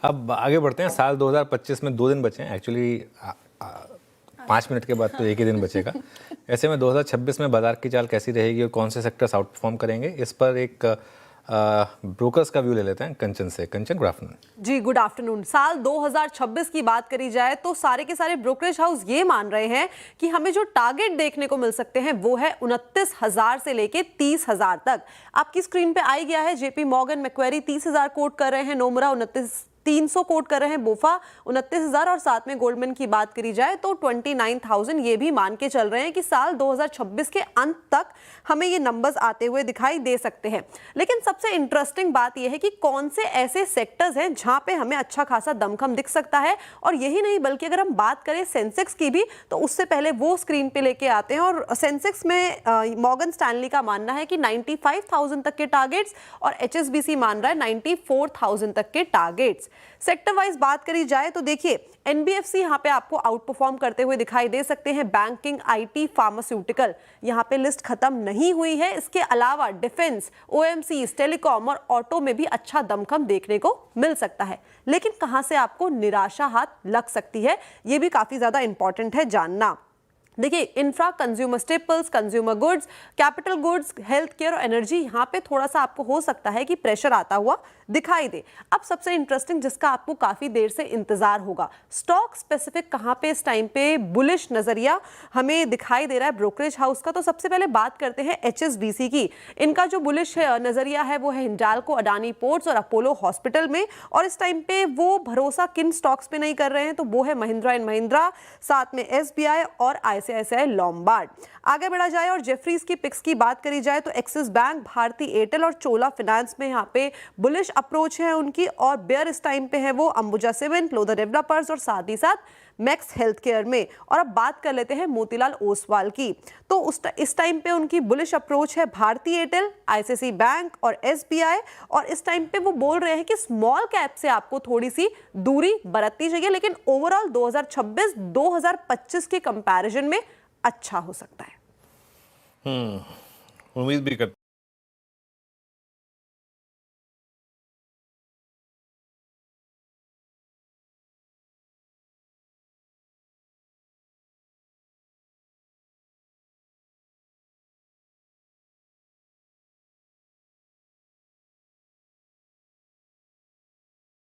अब आगे बढ़ते हैं। साल 2025 में 2 दिन बचे हैं एक्चुअली, 5 मिनट के बाद तो एक ही दिन बचेगा। ऐसे में 2026 में बाजार की चाल कैसी रहेगी और कौन से सेक्टर्स आउट परफॉर्म करेंगे, इस पर एक ब्रोकर्स का व्यू ले लेते हैं कंचन से। कंचन, गुड आफ्टरनून। जी गुड आफ्टरनून। साल 2026 की बात करी जाए तो सारे के सारे ब्रोकरेज हाउस ये मान रहे हैं कि हमें जो टारगेट देखने को मिल सकते हैं वो है 29,000 से लेके 30,000 तक। आपकी स्क्रीन पे आई गया है। जेपी मॉर्गन मैक्वेरी 30,000 कोट कर रहे हैं, नोमुरा 29,300 कोट कर रहे हैं, बोफा 29,000 और साथ में गोल्डमैन की बात करी जाए तो 29,000 ये भी मान के चल रहे हैं कि साल 2026 के अंत तक हमें ये नंबर्स आते हुए दिखाई दे सकते हैं। लेकिन सबसे इंटरेस्टिंग बात यह है कि कौन से ऐसे सेक्टर्स हैं जहां पे हमें अच्छा खासा दमखम दिख सकता है। और यही नहीं बल्कि अगर हम बात करें सेंसेक्स की भी तो उससे पहले वो स्क्रीन पे लेके आते हैं। और सेंसेक्स में मॉर्गन स्टैनली का मानना है कि 95,000 तक के टारगेट्स और एचएसबीसी मान रहा है 94,000 तक के टारगेट्स। सेक्टर वाइज बात करी जाए तो देखिए एनबीएफसी यहाँ पे आपको आउट परफॉर्म करते हुए दिखाई दे सकते हैं। बैंकिंग, आईटी, फार्मास्यूटिकल, यहाँ पे लिस्ट खत्म नहीं हुई है। इसके अलावा डिफेंस, ओएमसीज, टेलीकॉम और ऑटो में भी अच्छा दमखम देखने को मिल सकता है। लेकिन कहां से आपको निराशा हाथ लग सकती है, ये भी काफी ज्यादा इंपॉर्टेंट है जानना। देखिए infra, consumer staples, consumer goods, capital goods, health care और एनर्जी, यहाँ पे थोड़ा सा आपको हो सकता है कि प्रेशर आता हुआ दिखाई दे। अब सबसे इंटरेस्टिंग जिसका आपको काफी देर से इंतजार होगा, स्टॉक स्पेसिफिक कहाँ पे इस टाइम पे बुलिश नजरिया हमें दिखाई दे रहा है ब्रोकरेज हाउस का। तो सबसे पहले बात करते हैं एचएसबीसी की। इनका जो बुलिश नजरिया है वो है हिंडाल्को, अडानी पोर्ट्स और अपोलो हॉस्पिटल में। और इस टाइम पे वो भरोसा किन स्टॉक्स पे नहीं कर रहे हैं तो वो है महिंद्रा एंड महिंद्रा, साथ में एसबीआई और आईसीआईसीआई लॉम्बार्ड। आगे बढ़ा जाए और जेफरीज की पिक्स की बात करी जाए तो एक्सिस बैंक, भारती एयरटेल और चोला फाइनेंस में यहाँ पे बुलिश अप्रोच है उनकी। और बेयर इस टाइम पे है वो अंबुजा सीमेंट, लोधर डेवलपर्स और साथ ही साथ मैक्स हेल्थ केयर में। और अब बात कर लेते हैं मोतीलाल ओसवाल की। तो इस टाइम पे उनकी बुलिश अप्रोच है भारती एयरटेल, आईसीआईसीआई बैंक और एसबीआई। और इस टाइम पे वो बोल रहे हैं कि स्मॉल कैप से आपको थोड़ी सी दूरी बरतनी चाहिए, लेकिन ओवरऑल 2026-2025 के कंपैरिजन में अच्छा हो सकता है। उम्मीद भी करते